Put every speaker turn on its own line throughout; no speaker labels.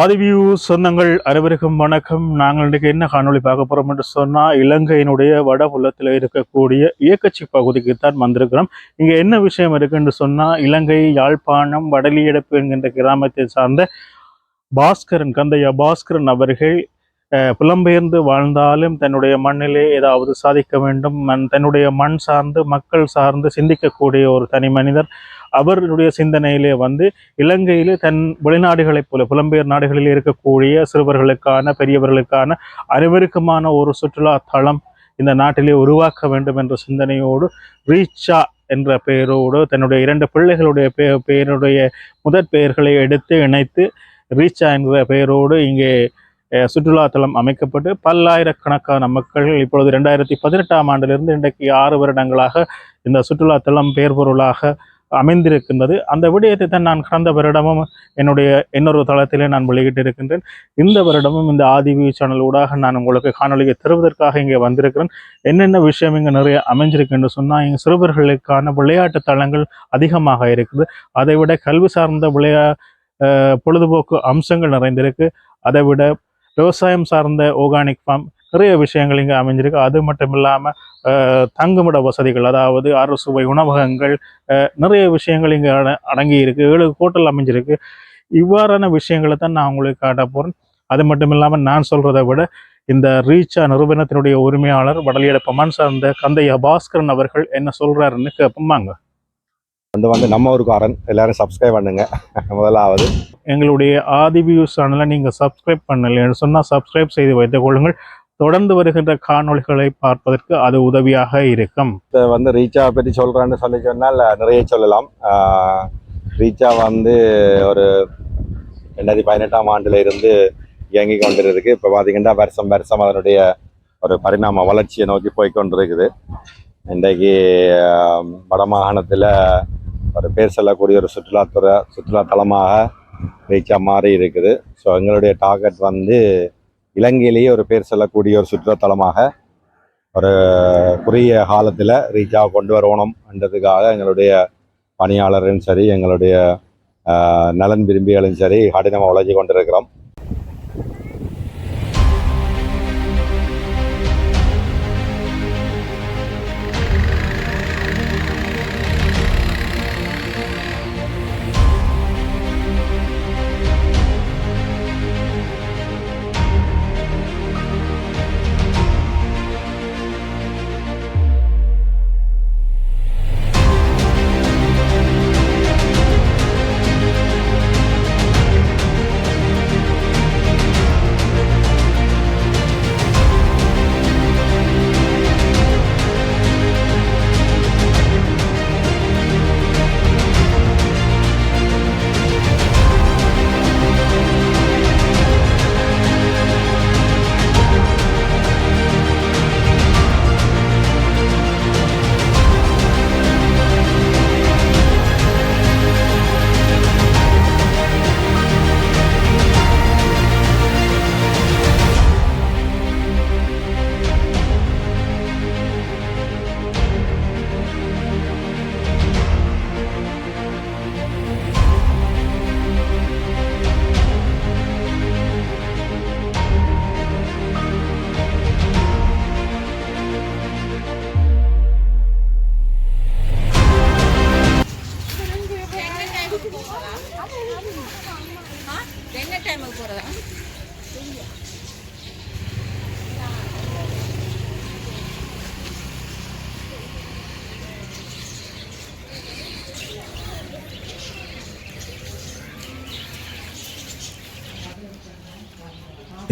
ஆதிவியூ சொந்தங்கள் அனைவருக்கும் வணக்கம். நாங்கள் இன்றைக்கு என்ன காணொலி பார்க்க போகிறோம் என்று சொன்னால், இலங்கையினுடைய வடபுலத்தில் இருக்கக்கூடிய இயக்கச்சி பகுதிக்கு தான் வந்திருக்கிறோம். இங்கே என்ன விஷயம் இருக்குன்னு சொன்னால், இலங்கை யாழ்ப்பாணம் வடலியடப்பு என்கின்ற கிராமத்தை சார்ந்த பாஸ்கரன், கந்தையா பாஸ்கரன் அவர்கள் புலம்பெயர்ந்து வாழ்ந்தாலும் தன்னுடைய மண்ணிலே ஏதாவது சாதிக்க வேண்டும், தன்னுடைய மண் சார்ந்து மக்கள் சார்ந்து சிந்திக்கக்கூடிய ஒரு தனி மனிதர். அவருடைய சிந்தனையிலே இலங்கையிலே தன் வெளிநாடுகளைப் போல புலம்பெயர் நாடுகளில் இருக்கக்கூடிய சிறுவர்களுக்கான பெரியவர்களுக்கான அனைவருக்குமான ஒரு சுற்றுலா தளம் இந்த நாட்டிலே உருவாக்க வேண்டும் என்ற சிந்தனையோடு ரீச்சா என்ற பெயரோடு தன்னுடைய 2 பிள்ளைகளுடைய பெயருடைய முதற் பெயர்களை எடுத்து இணைத்து ரீச்சா என்ற பெயரோடு இங்கே சுற்றுலாத்தலம் அமைக்கப்பட்டு பல்லாயிரக்கணக்கான மக்கள் இப்பொழுது 2018ஆம் ஆண்டிலிருந்து இன்றைக்கு 6 வருடங்களாக இந்த சுற்றுலாத்தலம் பெயர் பொருளாக அமைந்திருக்கின்றது. அந்த விடயத்தை தான் நான் கடந்த வருடமும் என்னுடைய இன்னொரு தளத்திலே நான் வெளியிட்டு இருக்கின்றேன். இந்த வருடமும் இந்த ஆதிவியூ சேனல் ஊடாக நான் உங்களுக்கு காணொலியை தருவதற்காக இங்கே வந்திருக்கிறேன். என்னென்ன விஷயம் இங்கே நிறைய அமைஞ்சிருக்கு என்று சொன்னால், இங்கே சிறுவர்களுக்கான விளையாட்டு தளங்கள் அதிகமாக இருக்குது. அதை விட கல்வி சார்ந்த பொழுதுபோக்கு அம்சங்கள் நிறைந்திருக்கு. அதை விட விவசாயம் சார்ந்த ஆர்கானிக் ஃபார்ம் நிறைய விஷயங்கள் இங்கே அமைஞ்சிருக்கு. அது மட்டும் இல்லாமல் தங்குமிட வசதிகள், அதாவது அறுசுவை உணவகங்கள், நிறைய விஷயங்கள் இங்கே அடங்கி இருக்கு. 7 ஹோட்டல் அமைஞ்சிருக்கு. இவ்வாறான விஷயங்களை தான் நான் உங்களுக்கு காட்ட போகிறேன். அது மட்டும் இல்லாமல் நான் சொல்கிறத விட இந்த ரீச்சா நிறுவனத்தினுடைய உரிமையாளர் வடலியடப்பு மண் சார்ந்த கந்தையா பாஸ்கரன் அவர்கள் என்ன சொல்கிறாருன்னு கேட்போமாங்க.
நம்ம ஊருக்காரன் எல்லாரும் சப்ஸ்கிரைப் பண்ணுங்க. முதலாவது
எங்களுடைய ஆதிவியூ சேனலை நீங்கள் சப்ஸ்கிரைப் பண்ணலைன்னு சொன்னால் சப்ஸ்கிரைப் செய்து வைத்துக் கொள்ளுங்கள். தொடர்ந்து வருகின்ற காணொளிகளை பார்ப்பதற்கு அது உதவியாக இருக்கும்.
ரீச்சா பற்றி சொல்கிறேன்னு சொன்னால் நிறைய சொல்லலாம். ரீச்சா ஒரு 2018ஆம் ஆண்டுல இருந்து இயங்கி கொண்டிருக்கு. இப்போ பார்த்தீங்கன்னா வருஷம் அதனுடைய ஒரு பரிணாம வளர்ச்சியை நோக்கி போய்கொண்டிருக்குது. இன்றைக்கு வடமாகாணத்தில் ஒரு பேர் சொல்லக்கூடிய ஒரு சுற்றுலா தலமாக ரீச்சா மாறி இருக்குது. ஸோ எங்களுடைய டார்கெட் இலங்கையிலேயே ஒரு பேர் சொல்லக்கூடிய ஒரு சுற்றுலாத்தலமாக ஒரு குறுகிய காலத்தில் ரீச்சாவை கொண்டு வரணும்ன்றதுக்காக எங்களுடைய பணியாளரும் சரி, எங்களுடைய நலன் விரும்பிகளும் சரி கடினமாக உழைச்சி கொண்டிருக்கிறோம்.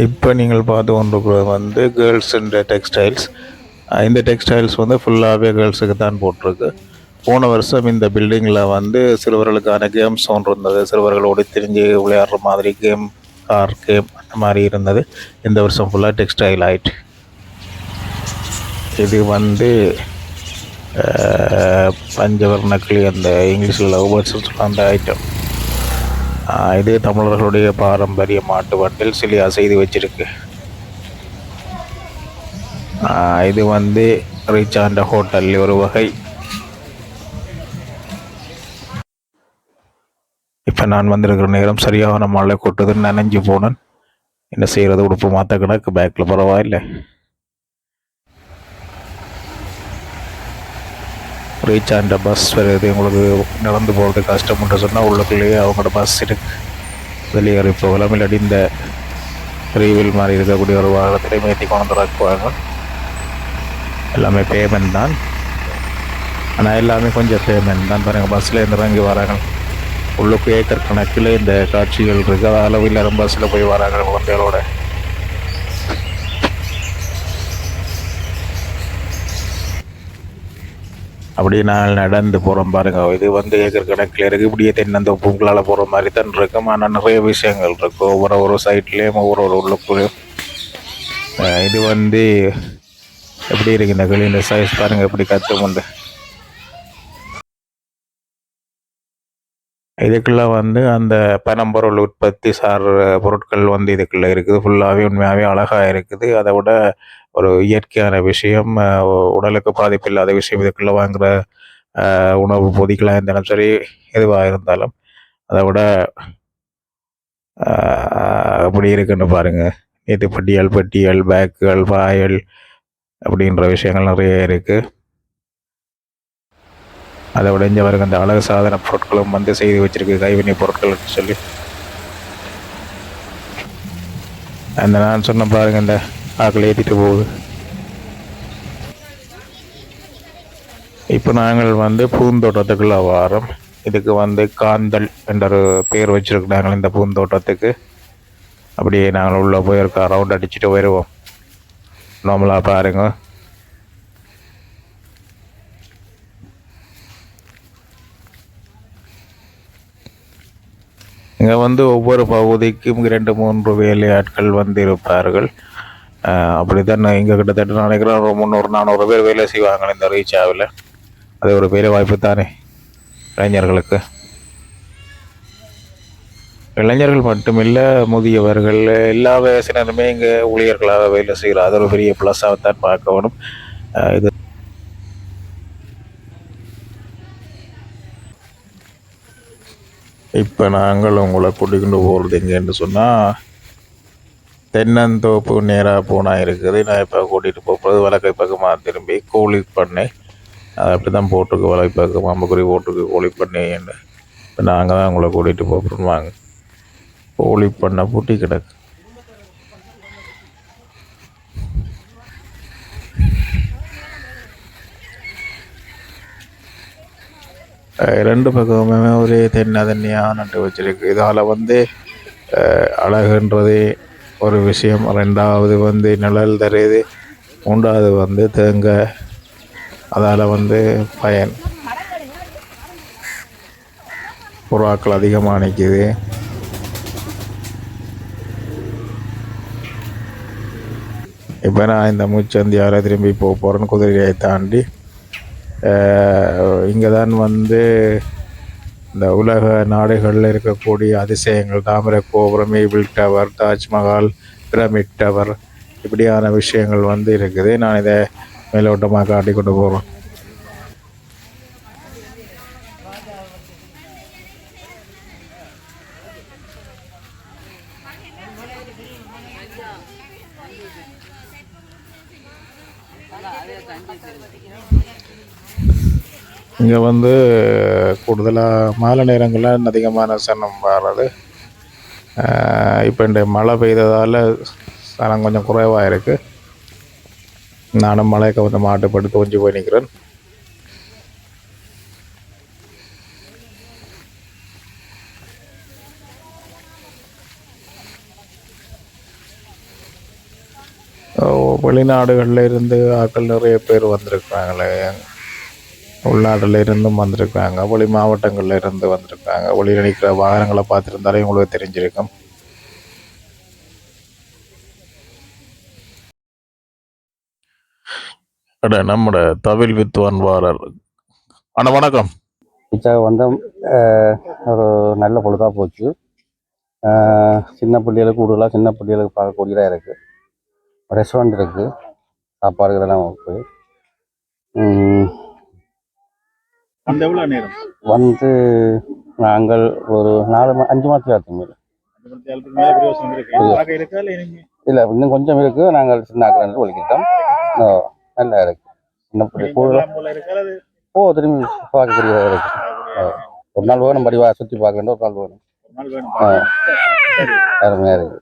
இப்போ நீங்கள் பார்த்து கொண்டிருக்கிறது கேர்ள்ஸ் அண்ட் டெக்ஸ்டைல்ஸ். இந்த டெக்ஸ்டைல்ஸ் ஃபுல்லாகவே கேர்ள்ஸுக்கு தான் போட்டிருக்கு. போன வருஷம் இந்த பில்டிங்கில் சிறுவர்களுக்கான கேம்ஸ் ஒன்று இருந்தது. சிறுவர்களோடு திரிஞ்சு விளையாடுற மாதிரி கார் கேம் அந்த மாதிரி இருந்தது. இந்த வருஷம் ஃபுல்லாக டெக்ஸ்டைல் ஆயிட்டு. இது பஞ்சவர்ணக்கிளி, அந்த இங்கிலீஷில் லவ் பேர்ட்ஸ் சொல்ல அந்த ஐட்டம். இது தமிழர்களுடைய பாரம்பரிய மாட்டு வண்டில் சிலியா செய்து வச்சிருக்கு. இது ரீச்சாண்ட ஹோட்டல் ஒரு வகை. இப்போ நான் வந்திருக்கிற நேரம் சரியான மழை கொட்டுதுன்னு நனைஞ்சு போனேன். என்ன செய்கிறது, உடுப்பு மாற்ற கிடக்கு பேக்கில், பரவாயில்லை. ரீச் ஆண்ட பஸ் வருது. உங்களுக்கு நடந்து போகிறது கஷ்டம்னு சொன்னால் உள்ளுக்குள்ளேயே அவங்களோட பஸ் இருக்கு, வெளியேறி போகலாம். இல்லாட்டி இந்த ரீவில் மாதிரி இருக்கக்கூடிய ஒரு வாகனத்திலே மேற்றி கொண்டு இறக்குவாங்க. எல்லாமே பேமெண்ட் தான், ஆனால் எல்லாமே கொஞ்சம் பேமெண்ட் தான். பாருங்கள், பஸ்ஸில் இருந்து இறங்கி வராங்க. உள்ளுக்கு ஏக்கர் கணக்கில் இந்த காட்சிகள் இருக்குது. அதால் எல்லாரும் பஸ்ஸில் போய் வராங்க குழந்தைகளோட. அப்படியே நான் நடந்து போகிறோம் பாருங்க. இது வந்து ஏக்கர் கணக்கில் இருக்குது. இப்படியே தென்னந்தோப்புங்களால் போகிற மாதிரி தான் இருக்கும். ஆனால் நிறைய விஷயங்கள் இருக்குது ஒவ்வொரு சைட்லேயும், ஒவ்வொரு உள்ளுக்குள்ளேயும். இது வந்து எப்படி இருக்கு இந்த கிளி, இந்த சைஸ் பாருங்கள் எப்படி கற்றுமுண்டு. இதுக்குள்ள வந்து அந்த பனம்பொருள் உற்பத்தி சார் பொருட்கள் வந்து இதுக்குள்ள இருக்குது. ஃபுல்லாகவே உண்மையாகவே அழகாக இருக்குது. அதை விட ஒரு இயற்கையான விஷயம், உடலுக்கு பாதிப்பு இல்லாத விஷயம். இதுக்குள்ள வாங்குகிற உணவு பொதிகளாக இருந்தாலும் சரி, எதுவாக இருந்தாலும் அதை விட அப்படி இருக்குன்னு பாருங்கள். இது பட்டியல் பேக்குகள், பாயல் அப்படின்ற விஷயங்கள் நிறைய இருக்குது. அதை விட இங்கே வருங்க அந்த அழகு சாதன பொருட்களும் வந்து செய்து வச்சிருக்கு, கைவினை பொருட்கள்னு சொல்லி. அந்த நான் சொன்ன பாருங்க, இந்த ஆக்கள் ஏற்றிட்டு போகுது. இப்போ நாங்கள் வந்து பூந்தோட்டத்துக்குள்ள வாரம். இதுக்கு வந்து காந்தல் என்ற ஒரு பேர் வச்சுருக்குறாங்க இந்த பூந்தோட்டத்துக்கு. அப்படியே நாங்கள் உள்ளே போயிருக்கோம், ரவுண்ட் அடிச்சுட்டு வருவோம். நார்மலாக பாருங்க. இங்கே வந்து ஒவ்வொரு பகுதிக்கும் 2-3 வேலையாட்கள் வந்து இருப்பார்கள். அப்படி தான் இங்கே கிட்டத்தட்ட நினைக்கிறேன் ஒரு 300-400 பேர் வேலை செய்வாங்க இந்த ரீச்சாவில். அது ஒரு வேலை வாய்ப்பு தானே இளைஞர்களுக்கு. இளைஞர்கள் மட்டுமில்லை, முதியவர்கள், எல்லா வயசினருமே இங்கே ஊழியர்களாக வேலை செய்கிறார். அது ஒரு பெரிய ப்ளஸ்ஸாக தான் பார்க்க வேணும். இது இப்போ நாங்கள் உங்களை கூட்டிகிட்டு போகிறது எங்கேன்னு சொன்னால், தென்னந்தோப்பு நேராக போனால் இருக்குது. நான் இப்போ கூட்டிகிட்டு போகிறது வழக்கை பக்கமாக திரும்பி கோழி பண்ணை. அது அப்படி தான் போட்டிருக்கு, வழக்கை பக்கம் அம்பக்குறி போட்டிருக்கு கோழி பண்ணைன்னு. இப்போ நாங்கள் தான் உங்களை கூட்டிகிட்டு போகிறோம். வாங்க, கோழி பண்ணை பூட்டி கிடக்கு. ரெண்டு பக்கமுமே ஒரே தண்ணியாக நட்டு வச்சிருக்கு. இதால் வந்து அழகுன்றது ஒரு விஷயம், ரெண்டாவது வந்து நிழல் தருது, மூன்றாவது வந்து தேங்காய். அதால் வந்து பயன், புறாக்கள் அதிகமாக நிற்கிது. இப்போ நான் இந்த மூச்சந்தியால் திரும்பி போகிறேன்னு குதிரையை தாண்டி. இங்கே தான் வந்து இந்த உலக நாடுகளில் இருக்கக்கூடிய அதிசயங்கள், தாமரை கோபுரம், Eiffel tower, Taj Mahal, pyramid tower, இப்படியான விஷயங்கள் வந்து இருக்குது. நான் இதை மேலோட்டமாக காட்டி கொண்டு போகிறேன். இங்கே வந்து கூடுதலாக மாலை நேரங்களில் அதிகமான சனம் வர்றது. இப்போ இந்த மழை பெய்ததால் சனம் கொஞ்சம் குறைவாக இருக்குது. நானும் மழைக்கு வந்து மாட்டுப்பட்டு தோஞ்சி போய் நிற்கிறேன். வெளிநாடுகளில் இருந்து ஆட்கள் நிறைய பேர் வந்திருக்கிறாங்களே, உள்நாட்டில் இருந்தும் வந்திருக்காங்க, வெளி மாவட்டங்களில் இருந்து வந்திருக்காங்க. வெளியில் நிற்கிற வாகனங்களை பார்த்துருந்தாலே உங்களுக்கு தெரிஞ்சிருக்கும். நம்மட தவில் வித்வான் வாரர். அண்ணா வணக்கம்.
வந்து ஒரு நல்ல பொழுதாக போச்சு. சின்ன பிள்ளைகளுக்கு கூடுதலாக சின்ன பிள்ளைகளுக்கு பார்க்கக்கூடியதாக இருக்குது. ரெஸ்டாரண்ட் இருக்குது, சாப்பாடு இதெல்லாம் இருக்குது.
அந்த எவ்வளோ நேரம்
வந்து நாங்கள் ஒரு 5 மாதத்தில் ஆகும். இல்லை இன்னும் கொஞ்சம் இருக்கு. நாங்கள் சின்ன ஆக்கிரமிப்பு ஒழிக்கிட்டோம். நல்லா இருக்கு. சின்ன திரும்பி பார்க்கக்கூடியதாக இருக்கு. ஒரு நாள் வேணும் படிவா சுற்றி பார்க்க வேண்டும். ஒரு நாள் வேணும். அருமையாக இருக்கு.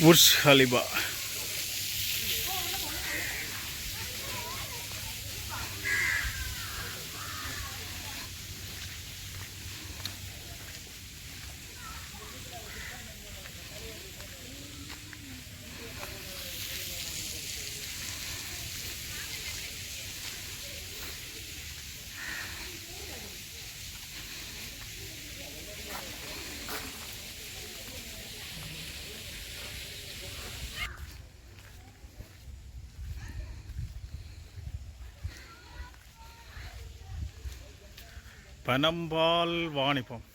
Burj Khalifa. பனம்பால் வாணிபம்.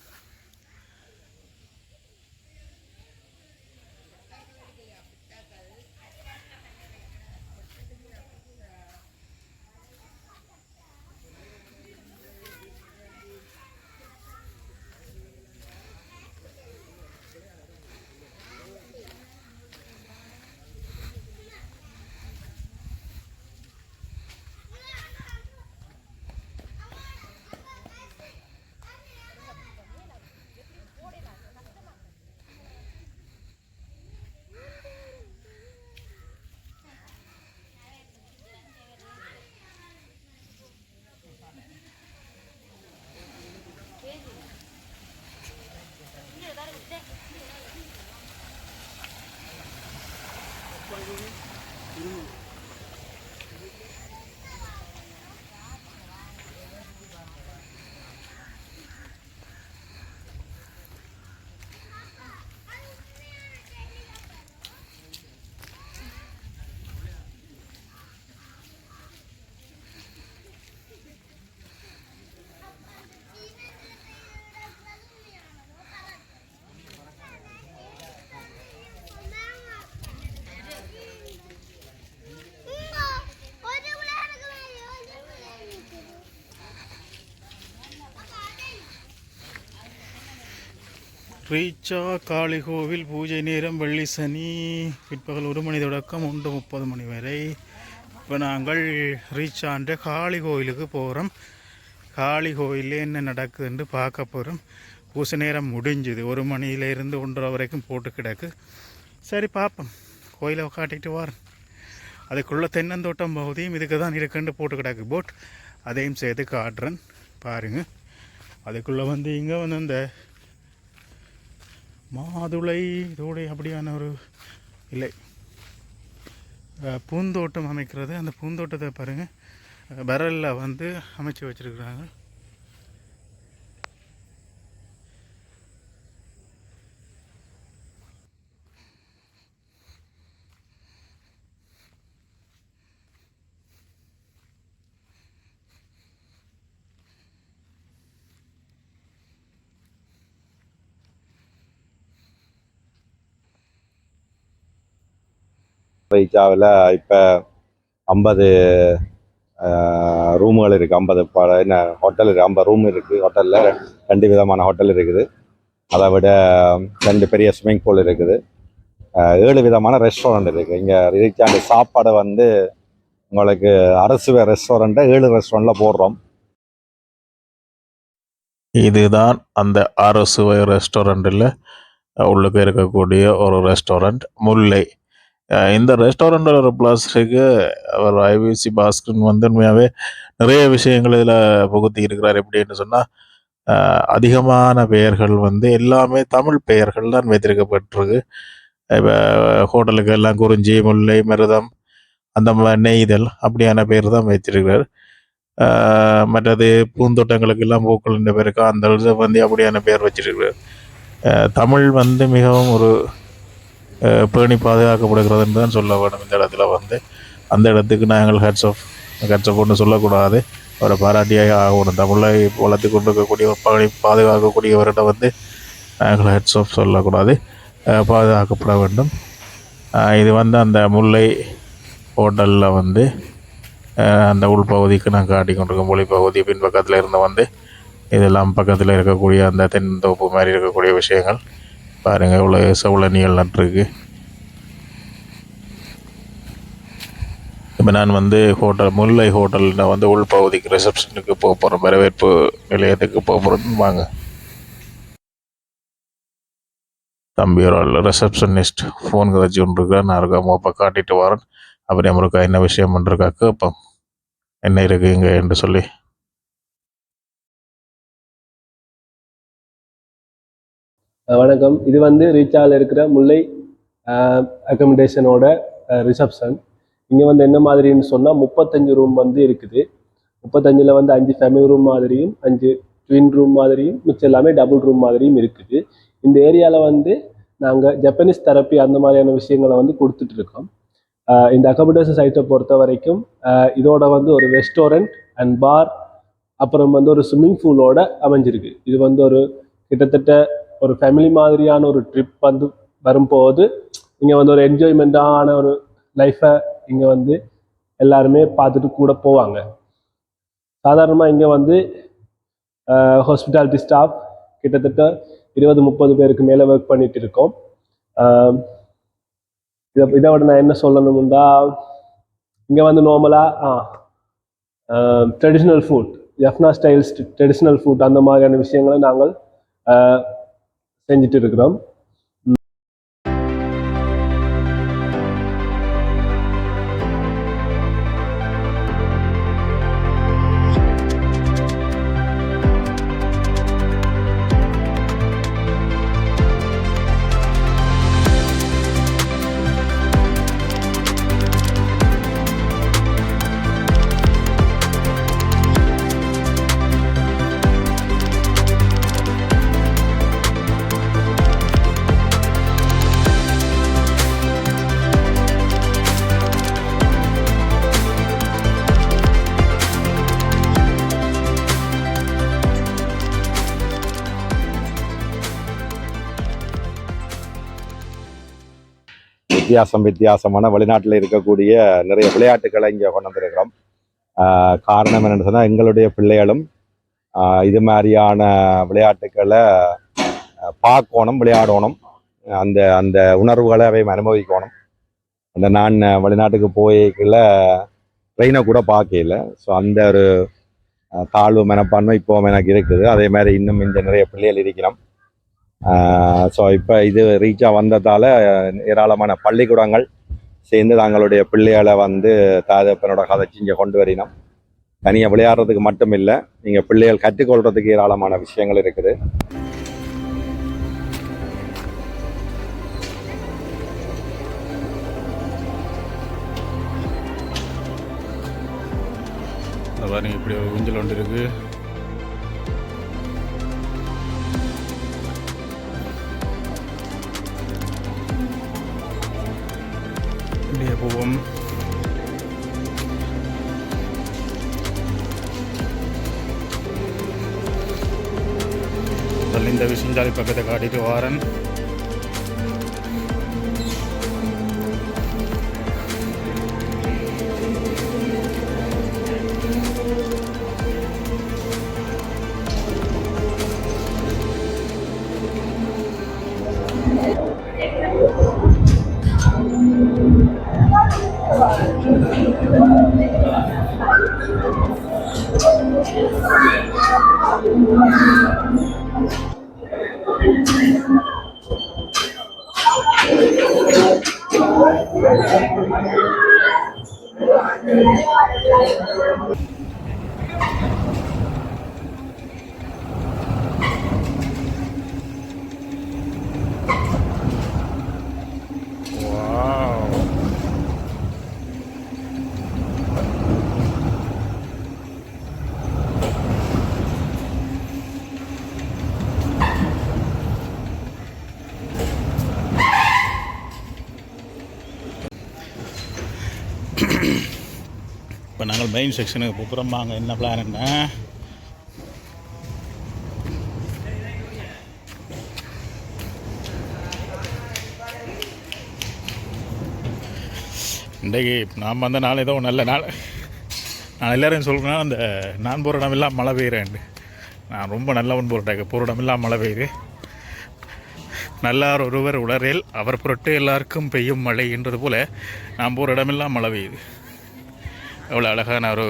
ரீச்சா காளி கோவில் பூஜை நேரம் வெள்ளி சனி பிற்பகல் 1 மணி தொடக்கம் 1:30 மணி வரை. இப்போ நாங்கள் ரீச்சான்ற காளி கோவிலுக்கு போகிறோம். காளி கோயிலில் என்ன நடக்குதுன்னு பார்க்க போகிறோம். பூசை நேரம் முடிஞ்சுது. 1 மணியிலேருந்து 1:30 வரைக்கும் போட்டு கிடக்கு. சரி பார்ப்போம். கோயிலை காட்டிட்டு வரேன். அதுக்குள்ளே தென்னந்தோட்டம் பகுதியும் இதுக்கு தான் இருக்குன்னு போட்டு கிடக்கு போட். அதையும் சேர்த்து காட்டுறேன் பாருங்கள். அதுக்குள்ளே வந்து இங்கே வந்து அந்த மாதுளை இதோடைய அப்படியான ஒரு இல்லை பூந்தோட்டம் அமைக்கிறது. அந்த பூந்தோட்டத்தை பாருங்கள், பரலில் வந்து அமைச்சு வச்சுருக்குறாங்க.
ரீச்சாவில் இப்போ 50 ரூமுகள் இருக்குது. 50 என்ன ஹோட்டல் இருக்குது. 50 ரூம் இருக்குது. ஹோட்டலில் 2 விதமான ஹோட்டல் இருக்குது. அதை விட 2 பெரிய ஸ்விம்மிங் பூல் இருக்குது. 7 விதமான ரெஸ்டாரண்ட் இருக்குது. இங்கே ரீச்சாண்ட சாப்பாடை வந்து உங்களுக்கு அரசு ரெஸ்டாரண்ட்டை 7 ரெஸ்டாரண்ட்டில் போடுறோம்.
இதுதான் அந்த அரசுவை ரெஸ்டாரண்ட்டில் உள்ளுக்கு இருக்கக்கூடிய ஒரு ரெஸ்டாரண்ட். முல்லை இந்த ரெஸ்டாரண்ட்டில் ஒரு ப்ளஸ் இருக்கு. அவர் ஐவிசி பாஸ்கரன் வந்து உண்மையாகவே நிறைய விஷயங்கள் இதில் புகுத்தி இருக்கிறார். எப்படின்னு சொன்னால் அதிகமான பெயர்கள் வந்து எல்லாமே தமிழ் பெயர்கள் தான் வைத்திருக்கப்பட்டிருக்கு. இப்போ ஹோட்டலுக்கு எல்லாம் குறிஞ்சி, முல்லை, மருதம், அந்த நெய்தல் அப்படியான பேர் தான் வைத்திருக்கிறார். மற்றது பூந்தோட்டங்களுக்கு எல்லாம் பூக்கள் என்ற பேருக்கு அந்த வந்து அப்படியான பேர் வச்சிருக்கிறார். தமிழ் வந்து மிகவும் ஒரு பேணி பாதுகாக்கப்படுகிறதுன்னு தான் சொல்ல வேண்டும். இந்த இடத்துல வந்து அந்த இடத்துக்கு நாங்கள் ஹேட்ஸ் ஆஃப் ஒன்று சொல்லக்கூடாது, அவரை பாராட்டியாக ஆகணும். தமிழை வளர்த்து கொண்டு இருக்கக்கூடிய பேணி பாதுகாக்கக்கூடியவர்கிட்ட வந்து நாங்கள் ஹேட்ஸ் ஆஃப் சொல்லக்கூடாது, பாதுகாக்கப்பட வேண்டும். இது வந்து அந்த முல்லை ஹோட்டலில் வந்து அந்த உள்பகுதிக்கு நான் காட்டி கொண்டிருக்கோம். மொழிப்பகுதி பின்பக்கத்தில் இருந்து வந்து இதெல்லாம் பக்கத்தில் இருக்கக்கூடிய அந்த தென்தோப்பு மாதிரி இருக்கக்கூடிய விஷயங்கள் பாருங்கள். இவ்வளோ செவளனிகள் நட்டுருக்கு. இப்போ நான் வந்து முல்லை ஹோட்டலில் வந்து உள்பகுதிக்கு ரிசப்ஷனுக்கு போக போகிறேன், வரவேற்பு நிலையத்துக்கு போக போகிறேன்னு வாங்க. தம்பி ஒரு ரிசப்ஷனிஸ்ட் ஃபோன் கதைச்சி ஒன்று இருக்கா, நான் இருக்கா மோப்பை காட்டிட்டு வரேன். அப்புறம் நம்மளுக்கு என்ன விஷயம் பண்ணிருக்கா கேட்போம், என்ன இருக்குங்க என்று சொல்லி.
வணக்கம். இது வந்து ரீச்சாவில் இருக்கிற முல்லை அக்கமடேஷனோட ரிசப்ஷன். இங்கே வந்து என்ன மாதிரின்னு சொன்னால் 35 ரூம் வந்து இருக்குது. 35 வந்து 5 ஃபேமிலி ரூம் மாதிரியும் 5 ட்வின் ரூம் மாதிரியும் மிச்சம் எல்லாமே டபுள் ரூம் மாதிரியும் இருக்குது. இந்த ஏரியாவில் வந்து நாங்கள் ஜப்பனீஸ் தெரப்பி அந்த மாதிரியான விஷயங்களை வந்து கொடுத்துட்ருக்கோம். இந்த அக்கமடேஷன் சைட்டை பொறுத்த வரைக்கும் இதோட வந்து ஒரு ரெஸ்டாரண்ட் அண்ட் பார், அப்புறம் வந்து ஒரு ஸ்விம்மிங் பூலோட அமைஞ்சிருக்கு. இது வந்து ஒரு கிட்டத்தட்ட ஒரு ஃபேமிலி மாதிரியான ஒரு ட்ரிப் வந்து வரும்போது இங்கே வந்து ஒரு என்ஜாய்மெண்ட்டான ஒரு லைஃப்பை இங்கே வந்து எல்லாருமே பார்த்துட்டு கூட போவாங்க. சாதாரணமாக இங்கே வந்து ஹாஸ்பிட்டாலிட்டி ஸ்டாஃப் கிட்டத்தட்ட 20-30 பேருக்கு மேலே ஒர்க் பண்ணிட்டு இருக்கோம். இதை விட நான் என்ன சொல்லணும்னா, இங்கே வந்து நார்மலாக traditional food, Jaffna styles traditional food அந்த மாதிரியான விஷயங்களை நாங்கள் செஞ்சுட்டு இருக்கிறோம்.
வித்தியாசமான வெளிநாட்டில் இருக்கக்கூடிய நிறைய விளையாட்டுகளை இங்கே கொண்டு வந்திருக்கிறோம். காரணம் என்னென்னு சொன்னால், எங்களுடைய பிள்ளைகளும் இது மாதிரியான விளையாட்டுக்களை பார்க்கணும், விளையாடணும், அந்த அந்த உணர்வுகளை அவை அனுபவிக்கணும். நான் வெளிநாட்டுக்கு போய்க்குள்ள ட்ரெயினை கூட பார்க்கல. ஸோ அந்த ஒரு தாழ்வு மனப்பான்மை இப்போவும் எனக்கு இருக்குது. அதே மாதிரி இன்னும் இந்த நிறைய பிள்ளைகள் இருக்கிறோம். ஸோ இப்போ இது ரீச்சாக வந்ததால் ஏராளமான பள்ளிக்கூடங்கள் சேர்ந்து தங்களுடைய பிள்ளைகளை வந்து தாதப்பனோட கதைச்சி இங்கே கொண்டு வரினோம். தனியாக விளையாடுறதுக்கு மட்டும் இல்லை, நீங்கள் பிள்ளைகள் கற்றுக்கொள்கிறதுக்கு ஏராளமான விஷயங்கள் இருக்குது.
இப்படி ஒரு ஊஞ்சல் ஒன்று இருக்குது. இப்படியே போவோம். இந்த விஷயம் பக்கத்தை காட்டிட்டு வாரன்.
இப்போ நாங்கள் மெயின் செக்ஷனுக்கு போகிறோம். அங்கே என்ன பிளான்னா, இன்றைக்கு நாம் வந்த நாள் ஏதோ நல்ல நாள். நான் எல்லோரும் சொல்கிறேன்னா அந்த நான் போகிற இடமெல்லாம் மழை பெய்கிறேன். நான் ரொம்ப நல்லவன் போகிற இடமெல்லாம் மழை பெய்யுது. நல்லார் ஒருவர் உளரேல் அவர் பொருட்டு எல்லாருக்கும் பெய்யும் மழை என்றது போல் நான் போகிற இடமெல்லாம் மழை பெய்யுது. அவ்வளோ அழகான ஒரு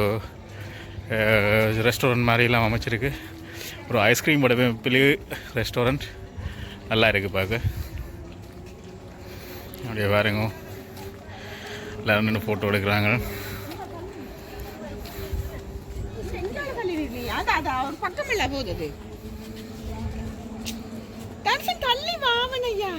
ரெஸ்டாரண்ட் மாதிரிலாம் அமைச்சிருக்கு. ஒரு ஐஸ்கிரீம் வடிவமைப்பிலே ரெஸ்டாரண்ட் நல்லா இருக்குது பார்க்க. அப்படியே பாருங்க, எல்லோரும் நின்று ஃபோட்டோ எடுக்கிறாங்க.
பக்கமில்ல போகுது தள்ளி வாமனையா.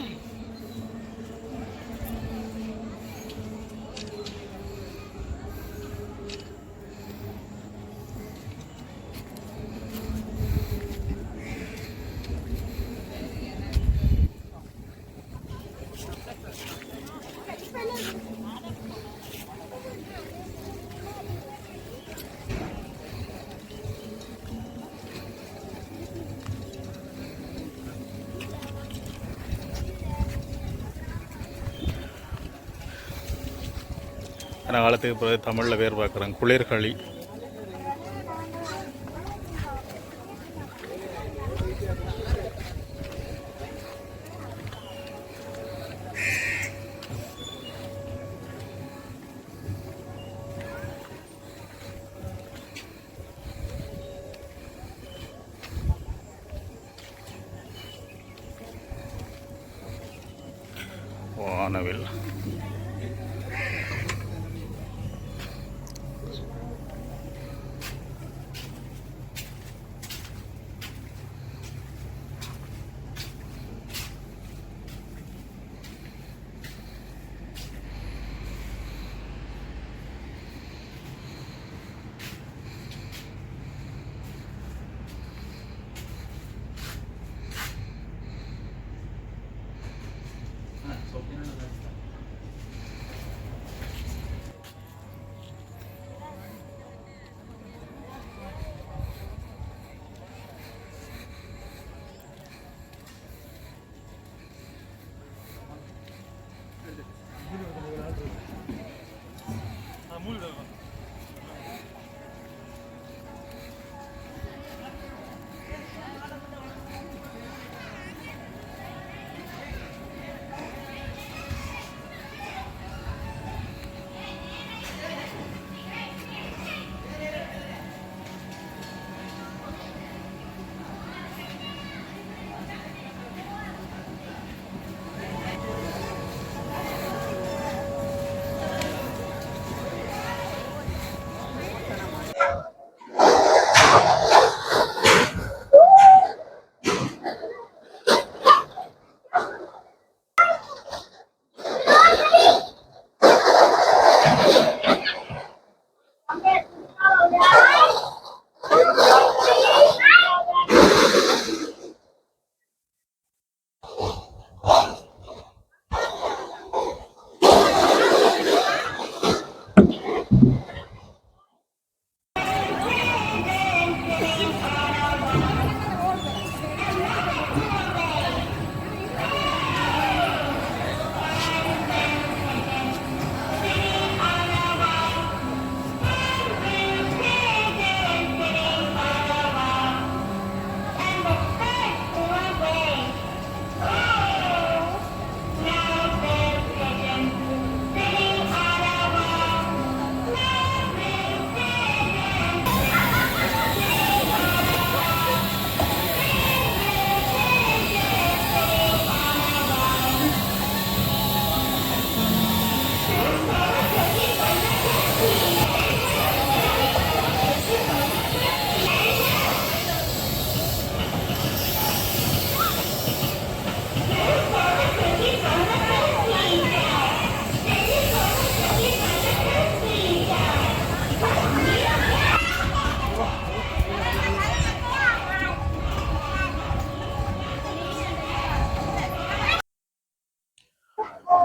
காலத்துக்கு பிறகு தமிழில் பேர் பார்க்குறேன், குளிர்களி. வானவில்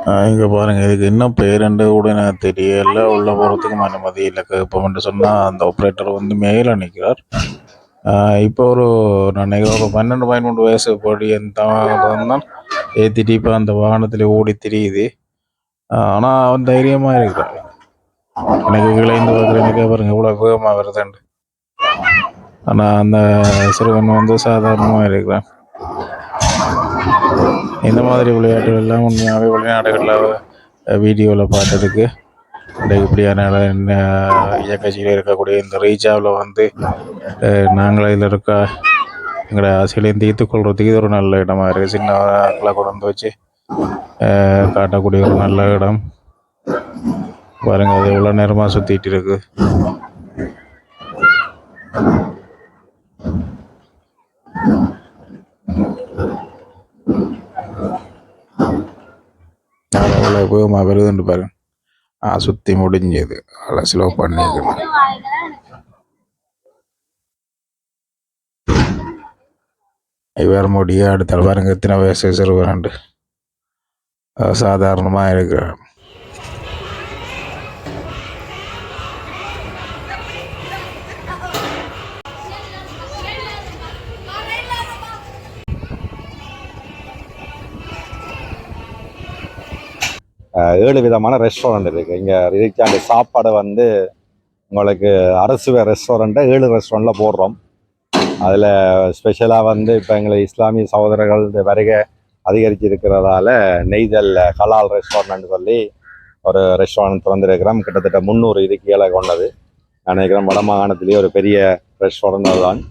இங்கே பாருங்க, இதுக்கு என்ன பேருண்டு கூட எனக்கு தெரியல. உள்ள போகிறதுக்கும் அனுமதி இல்லை. கேட்போம்னு சொன்னால் அந்த ஆப்ரேட்டர் வந்து மேலே நிற்கிறார். இப்போ நான் நினைக்கிறேன் ஒரு 12-13 வயசு படி தான் ஏற்றிட்டு இப்போ அந்த வாகனத்தில் ஓடி திரியுது. ஆனால் அவன் தைரியமாக இருக்கிறான். எனக்கு கீழேந்து பார்க்குற எனக்கே பாருங்க இவ்வளோ வேகமாக வருதுண்டு. ஆனால் அந்த சிறுவன் வந்து சாதாரணமாக இருக்கிறான். இந்த மாதிரி விளையாட்டுகள் எல்லாம் உண்மையாகவே வெளிநாடுகளில் வீடியோவில் பார்த்ததுக்கு இந்த இப்படியான இயக்கச்சியில் இருக்கக்கூடிய இந்த ரீச்சாவில் வந்து நாங்கள் இதில் இருக்க எங்களோட ஆசைகளையும் தீர்த்து கொள்றதுக்கு இது ஒரு நல்ல இடமா இருக்குது. சின்ன ஆட்களை கொண்டு வந்து வச்சு காட்டக்கூடிய ஒரு நல்ல இடம். பாருங்க, அது எவ்வளோ நேரமாக சுற்றிட்டு இருக்கு. எவ்வளோ உபயோகமாக வருதுன்னு பாருங்க. சுற்றி முடிஞ்சது. அவ்வளோ ஸ்லோ பண்ணிக்கணும். வேறு முடிய அடுத்த பாருங்க எத்தனை வயசு சிறுவரண்டு சாதாரணமாக இருக்கிறான்.
ஏழு விதமான ரெஸ்டாரண்ட் இருக்குது இங்கே. அந்த சாப்பாடு வந்து உங்களுக்கு அரசு ரெஸ்டாரண்ட்டை 7 ரெஸ்டாரண்ட்டில் போடுறோம். அதில் ஸ்பெஷலாக வந்து இப்போ எங்களை இஸ்லாமிய சகோதரர்கள் வருகை அதிகரிச்சிருக்கிறதால நெய்தல் ஹலால் ரெஸ்டாரண்ட்னு சொல்லி ஒரு ரெஸ்டாரண்ட் திறந்துருக்கிறோம். கிட்டத்தட்ட 300 இருக்கைகளை கொண்டது. நான் நினைக்கிறேன் வட மாகாணத்திலேயே ஒரு பெரிய ரெஸ்டாரண்ட் அதுதான்.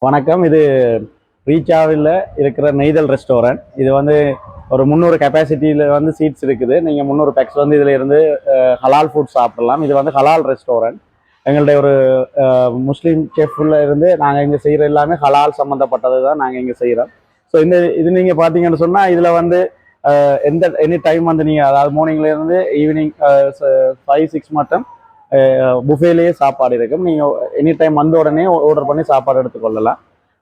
வணக்கம். இது ரீச்சாவில் இருக்கிற நெய்தல் ரெஸ்டாரண்ட். இது வந்து ஒரு 300 கெப்பாசிட்டியில் வந்து சீட்ஸ் இருக்குது. நீங்கள் 300 பேக்ஸ் வந்து இதில் இருந்து ஹலால் ஃபுட் சாப்பிடலாம். இது வந்து ஹலால் ரெஸ்டாரண்ட். எங்களுடைய ஒரு முஸ்லீம் செஃப்ல இருந்து நாங்கள் இங்கே செய்கிற எல்லாமே ஹலால் சம்மந்தப்பட்டது தான் நாங்கள் இங்கே செய்கிறோம். ஸோ இது நீங்கள் பார்த்தீங்கன்னு சொன்னால் இதில் வந்து எனி டைம் வந்து நீங்கள் அதாவது மார்னிங்லேருந்து ஈவினிங் 5-6 மட்டும் புஃபேலேயே சாப்பாடு இருக்கும். நீங்கள் எனி டைம் வந்த உடனே ஆர்டர் பண்ணி சாப்பாடு எடுத்துக்கொள்ளலாம்.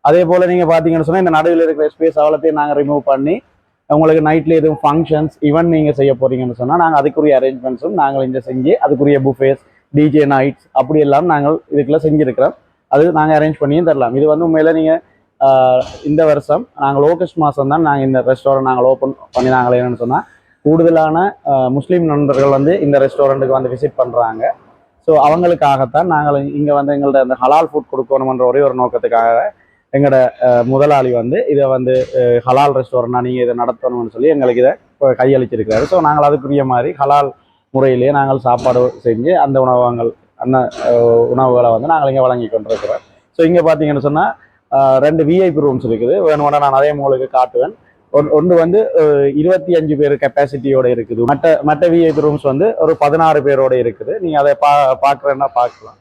அதே போல் நீங்கள் பார்த்தீங்கன்னு சொன்னால் இந்த நடுவில் இருக்கிற ஸ்பேஸ் அவ்வளோத்தையும் நாங்கள் ரிமூவ் பண்ணி உங்களுக்கு நைட்டில் எதுவும் ஃபங்க்ஷன்ஸ் ஈவெண்ட் நீங்கள் செய்ய போகிறீங்கன்னு சொன்னால் நாங்கள் அதுக்குரிய அரேஞ்ச்மெண்ட்ஸும் நாங்கள் இங்கே செஞ்சு அதுக்குரிய புஃபேஸ் டிஜே நைட்ஸ் அப்படி எல்லாம் நாங்கள் இதுக்குள்ளே செஞ்சுருக்கிறோம். அது நாங்கள் அரேஞ்ச் பண்ணியும் தரலாம். இது வந்து உண்மையில் நீங்கள் இந்த வருஷம் நாங்கள் ஆகஸ்ட் மாதம் தான் நாங்கள் இந்த ரெஸ்டாரண்ட் நாங்கள் ஓப்பன் பண்ணி நாங்கள் என்னென்னு சொன்னால் கூடுதலான முஸ்லீம் நண்பர்கள் வந்து இந்த ரெஸ்டாரண்ட்டுக்கு வந்து விசிட் பண்ணுறாங்க. ஸோ அவங்களுக்காகத்தான் நாங்கள் இங்கே வந்து எங்கள்ட்ட இந்த ஹலால் ஃபுட் கொடுக்கணுமன்ற ஒரே ஒரு நோக்கத்துக்காக எங்களோட முதலாளி வந்து இதை வந்து ஹலால் ரெஸ்டாரண்ட்டாக நீங்கள் இதை நடத்தணும்னு சொல்லி எங்களுக்கு இதை கையளிச்சிருக்கிறாரு. ஸோ நாங்கள் அதுக்குரிய மாதிரி ஹலால் முறையிலேயே நாங்கள் சாப்பாடு செஞ்சு அந்த உணவுகளை வந்து நாங்கள் இங்கே வழங்கி கொண்டிருக்கிறோம். ஸோ இங்கே பார்த்தீங்கன்னு சொன்னால் 2 விஐபி ரூம்ஸ் இருக்குது. வேணும்னா நான் அதே உங்களுக்கு காட்டுவேன். ஒன்று வந்து 25 பேர் கெப்பாசிட்டியோட இருக்குது. மற்ற விஐபி ரூம்ஸ் வந்து ஒரு 16 பேரோட இருக்குது. நீங்கள் அதை பார்க்குறேன்னா பார்க்கலாம்.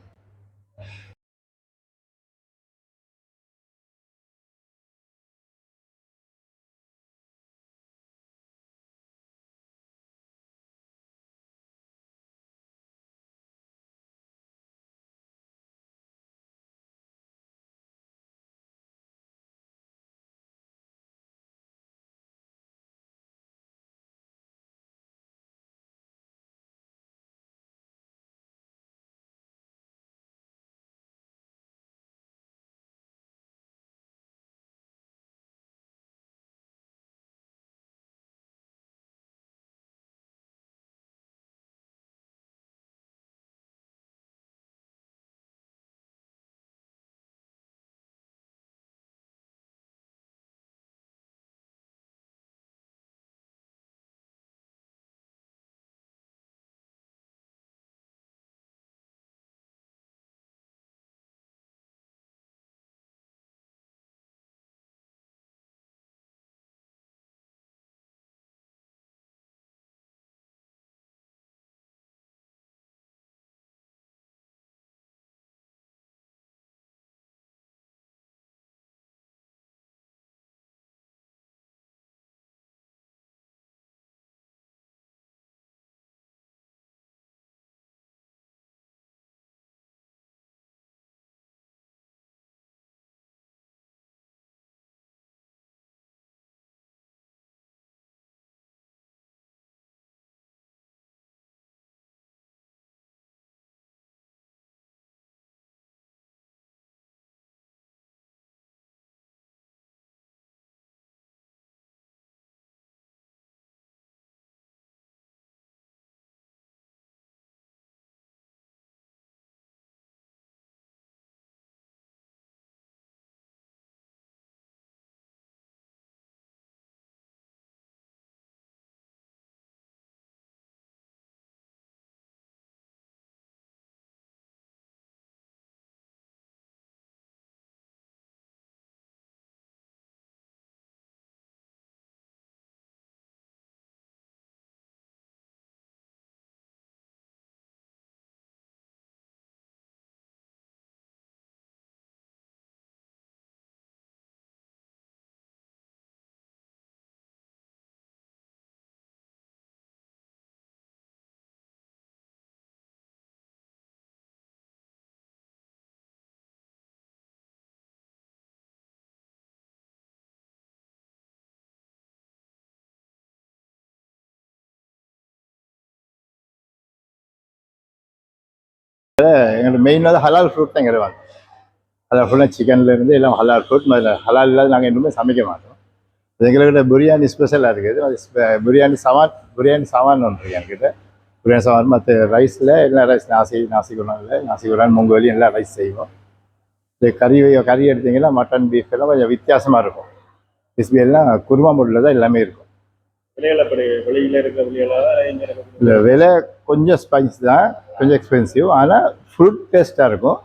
எங்களுக்கு மெயின் வந்து ஹலால் ஃப்ரூட் தான் எங்களுக்கு வாங்க. அதில் ஃபுல்லாக சிக்கன்லேருந்து எல்லாம் ஹலால் ஃப்ரூட். ஹலால் இல்லாத நாங்கள் இன்னுமே சமைக்க மாட்டோம். எங்கள்கிட்ட பிரியாணி ஸ்பெஷலாக இருக்குது. அது பிரியாணி சாமான் ஒன்று இருக்குது என்கிட்ட. பிரியாணி சாமான் மற்ற ரைஸில் எல்லாம் ரைஸ் நாசி குரான் மூங்குவலி எல்லாம் ரைஸ் செய்வோம். இது கறி எடுத்திங்கன்னா மட்டன் பீஃப் எல்லாம் கொஞ்சம் வித்தியாசமாக இருக்கும். கிறிஸ்பி எல்லாம் குருமா முட்டில் தான் எல்லாமே இருக்கும். இல்லை விலை கொஞ்சம் ஸ்பைஸ் தான், கொஞ்சம் எக்ஸ்பென்சிவ். ஆனால் ஃப்ரூட் டேஸ்ட்டாக இருக்கும்.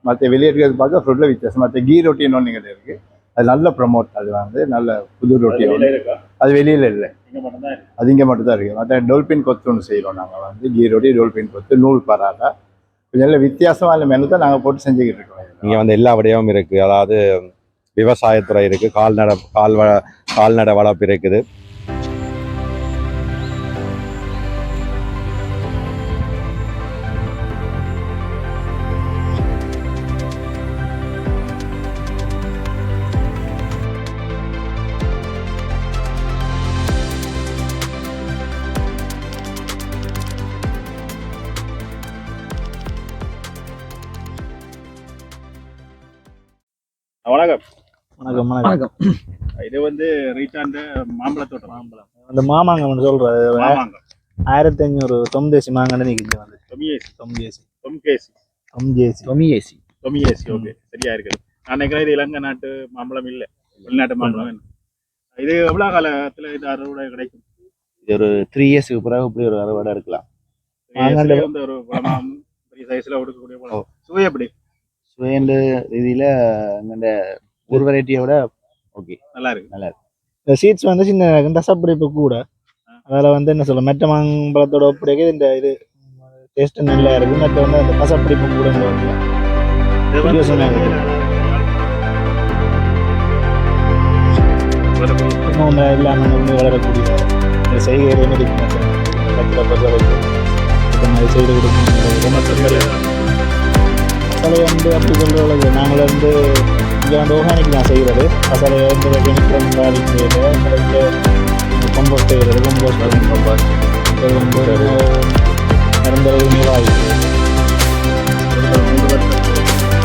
மற்ற வெளியே இருக்கிறது பார்க்க ஃப்ரூட்டில் வித்தியாசம். மற்ற கீ ரொட்டின்னு ஒன்று இங்கே இருக்குது. அது நல்ல ப்ரமோட். அது வந்து நல்ல புது ரொட்டி. அது வெளியில் இல்லை, அது இங்கே மட்டும்தான் இருக்குது. மற்ற டோல்பின் கொத்து ஒன்று செய்கிறோம் நாங்கள் வந்து. கீ ரொட்டி, டோல்பின் கொத்து, நூல் பராட்டா, கொஞ்சம் நல்ல வித்தியாசமான மெனு தான் நாங்கள் போட்டு செஞ்சுக்கிட்டு இருக்கோம்.
இங்கே வந்து எல்லா விடயமும் இருக்குது. அதாவது விவசாயத்துறை இருக்குது, கால்நடை வளர்ப்பு இருக்குது.
வணக்கம்.
வணக்கம் வணக்கம்.
இது வந்து ரீச்சாண்ட மாம்பழத்தோட்டம்.
மாம்பழம் அந்த மாமாங்கம் சொல்றது 1500 தொம்தேசி மாங்கன்னு நிற்கிது வந்து. தொமியேசி.
ஓகே, சரியா இருக்குது. நான் நினைக்கிறேன் இது இலங்கை நாட்டு மாம்பழம் இல்லை, வெளிநாட்டு மாம்பழம். இது எவ்வளோ காலத்தில் இது அறுவடை கிடைக்கும்?
இது ஒரு 3 இயர்ஸ்க்கு பிறகு இப்படி ஒரு அறுவடை இருக்கலாம்.
வந்து ஒரு பழம் பெரிய சைஸ்ல கொடுக்கக்கூடிய பழம். சுவை எப்படி?
சுவைண்டு ரீதியில் எங்கள்ட ஒரு வெரைட்டியை விட ஓகே,
நல்லா இருக்கு.
இந்த சீட்ஸ் வந்து சின்ன ரசப்பிடிப்பு கூட. அதில் வந்து என்ன சொல்ல, மெட்ட மாம்பழத்தோட ஒப்படைக்க இந்த இது டேஸ்ட் நல்லா இருக்கு. மற்ற வந்து அந்த கசப்பிடிப்பு கூட இல்லாமல் வளரக்கூடிய இந்த செய்கையிலே மாதிரி செய்து கொடுக்கணும். மசாலை வந்து அப்படி சொல்கிறது, நாங்கள் வந்து இங்கே வந்து ஆர்கானிக் தான் செய்கிறது. மசாலை வந்து கெமிக்கல் வந்து கம்போஸ்ட் செய்கிறது. கம்போஸ்ட் இது வந்து நிரந்தர நீராகி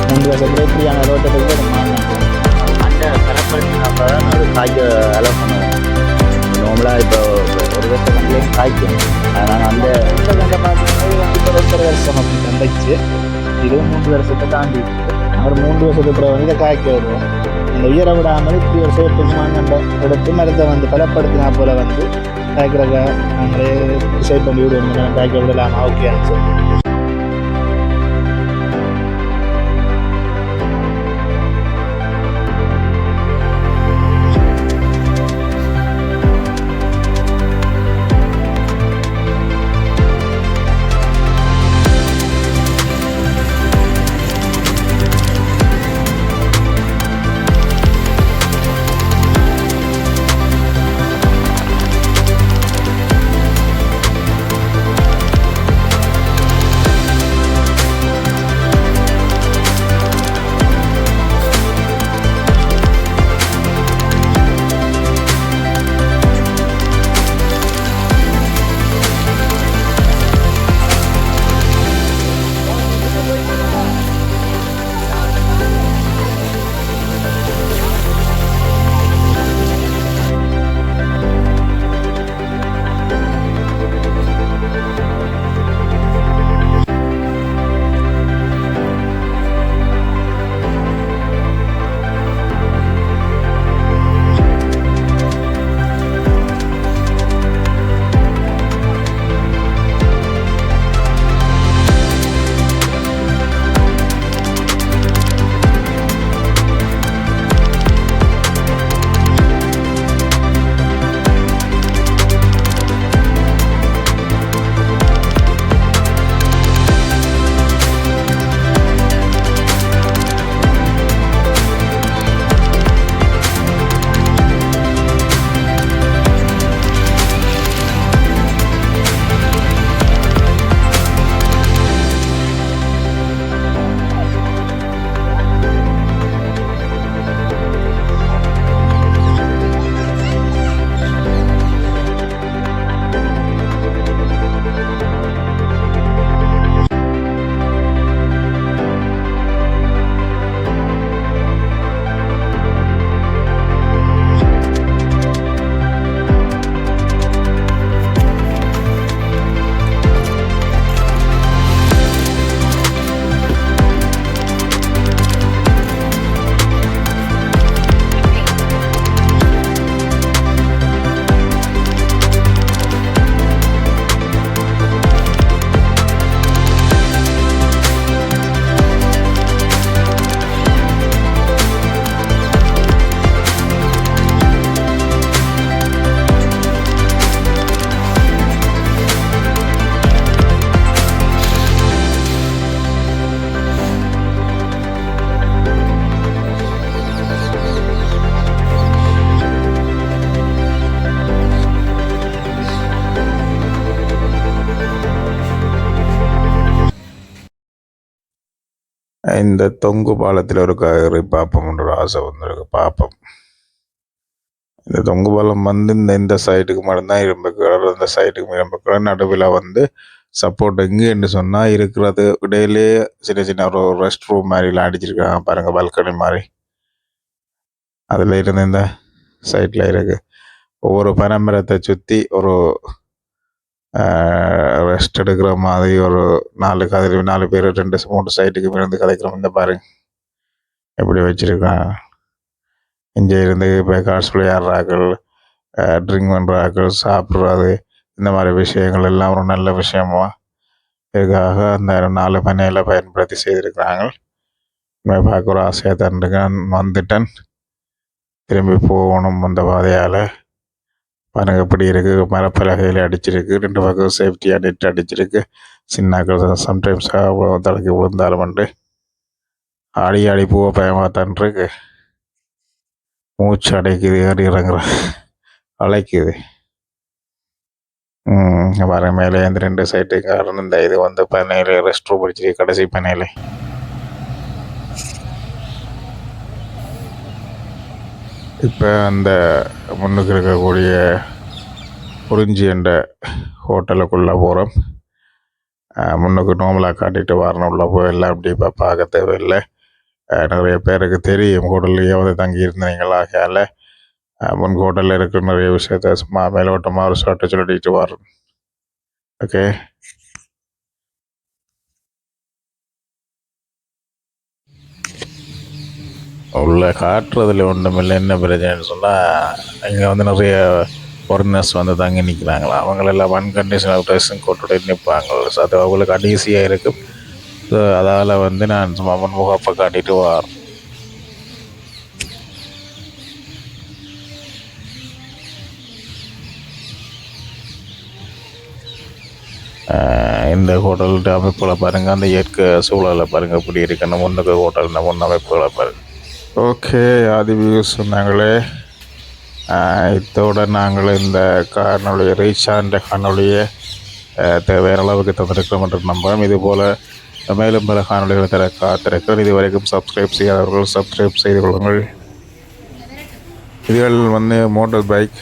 3 வருஷத்துல இப்படியான ரோட்டத்துக்கு அந்த கரெக்ட் அது காய்க்க அலோவ் பண்ணுவோம். நார்மலாக இப்போ ஒரு வருஷம் கண்ட்லேயும் காய்க்கும். அதனால் அந்த இப்போ 2 வருஷம் அப்படி தந்துச்சு. இதுவும் 3 வருஷத்தை தாண்டி ஒரு 3 வருஷத்துக்கு பிறகு வந்து காய்க்க வருவோம். இந்த உயர விடாமல் இப்படி ஒரு சேஃப்டி மாங்கண்டை எடுத்து மரத்தை வந்து பலப்படுத்தினா போல வந்து காய்க்கிறத நாங்களே டிசைட் பண்ணி விடுவோம். காய்க்க விடலாமா ஓகேன்னு சொல்லி.
இந்த தொங்கு பாலத்தில் ஒரு ஏறி பார்ப்போம்ன்ற ஒரு ஆசை வந்துருக்கு, பார்ப்போம். இந்த தொங்கு பாலம் வந்து இந்த சைட்டுக்கு மட்டும்தான் இரும்பு கலர், இந்த சைட்டுக்கு இரும்பு கலர். நடுவில் வந்து சப்போர்ட் எங்கேன்னு சொன்னால் இருக்கிறது இடையிலே சின்ன சின்ன ஒரு ரெஸ்ட் ரூம் மாதிரிலாம் அடிச்சிருக்காங்க பாருங்கள், பால்கனி மாதிரி. அதில் இருந்து இந்த சைட்டில் இருக்குது. ஒவ்வொரு பனைமரத்தை சுற்றி ஒரு ரெஸ்ட் எடுக்கிற மாதிரி ஒரு 4 பேர் 2-3 சைட்டுக்கு இருந்து கதைக்கிறோம். இந்த பாருங்க எப்படி வச்சுருக்காங்க. இங்கே இருந்து இப்போ கார்ட்ஸ் விளையாடுறாக்கள், ட்ரிங்க் பண்ணுறாக்கள், சாப்பிட்றது, இந்த மாதிரி விஷயங்கள் எல்லாம் ஒரு நல்ல விஷயமா இதுக்காக அந்த 4 பண்ணையில் பயன்படுத்தி செய்திருக்கிறாங்க. பார்க்க ஒரு ஆசையாக தான் இருக்கேன். வந்துட்டேன், திரும்பி போகணும் அந்த பாதையால். பாருங்க எப்படி இருக்குது, மரப்பலகையில் அடிச்சிருக்கு, 2 பக்கம் சேஃப்டியாக நெட் அடிச்சிருக்கு. சின்னாக்கள் சம்டைம்ஸ் தலைக்கு விழுந்தாலும் வந்து ஆடி ஆடி போக பயமாக தான் இருக்கு. மூச்சு அடைக்குது, ஏறி இறங்குற அழைக்குது. பாருங்க மேலே இந்த 2 சைட்டு காரணம் இந்த இது வந்து பண்ணையில் ரெஸ்ட் ரூம் அடிச்சிருக்கு, கடைசி பண்ணையில். இப்போ அந்த முன்னுக்கு இருக்கக்கூடிய குறிஞ்சி என்ற ஹோட்டலுக்குள்ளே போகிறோம். முன்னுக்கு நோமலாக காட்டிட்டு வரணும், உள்ள போய் எல்லாம் அப்படி இப்போ பார்க்க தேவையில்லை. நிறைய பேருக்கு தெரியும் ஹோட்டல்லையே வந்து தங்கி இருந்தீங்களாகையால் முன் ஹோட்டலில் இருக்கிற நிறைய விஷயத்த சும்மா மேலோட்டமாக ஒரு ஷார்ட்டை சொல்லிட்டு வரோம். ஓகே, உள்ள காட்டுறதுல ஒன்றுமில்லை. என்ன பிரச்சனைன்னு சொன்னால் இங்கே வந்து நிறைய ஃபாரினர்ஸ் வந்து தங்கி நிற்கிறாங்களா, அவங்களெல்லாம் அன்கண்டிஷனல் ட்ரெஸ்ஸும் கொட்டுட்டு நிற்பாங்க. ஸோ அது அவங்களுக்கு அன்ஈஸியாக இருக்கும். ஸோ அதால் வந்து நான் சும்மா முகப்பை காட்டிட்டு வரேன். இந்த ஹோட்டல் அமைப்புகளை பாருங்கள், அந்த இயற்கை சூழலை பாருங்கள் எப்படி இருக்குன்னு. முன்னுக்கு ஹோட்டல் முன் அமைப்புகளை பாருங்கள். ஓகே, ஆதி வியூஸ் சொன்னாங்களே, இத்தோடு நாங்கள் இந்த காணொலியை ரீச்சான்ற காணொலியை தேவையான அளவுக்கு தந்திருக்கிறோம் என்று நம்புகிறோம். இதுபோல் மேலும் பல காணொலிகளை தர காத்திருக்கிறோம். இதுவரைக்கும் சப்ஸ்கிரைப் செய்யாதவர்கள் சப்ஸ்கிரைப் செய்து கொள்ளுங்கள். இதுகள் வந்து மோட்டார் பைக்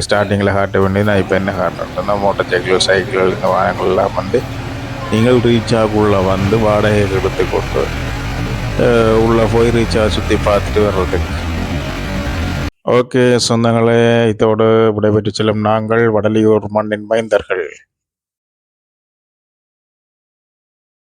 ஸ்டார்டிங்கில் காட்ட வேண்டியது. நான் இப்போ என்ன காட்டுறேன்னா மோட்டார் சைக்கிள் இந்த வாகனங்கள்லாம் வந்து நீங்கள் ரீச்சாக்குள்ளே வந்து வாடகை எடுத்து கொண்டு உள்ளே போய் ரீச்சாக சுற்றி பார்த்துட்டு வர்றதுக்கு. ஓகே சொந்தங்களே, இதோடு விடைபெற்று செல்லும் நாங்கள் வடலியூர் மண்ணின் மைந்தர்கள்.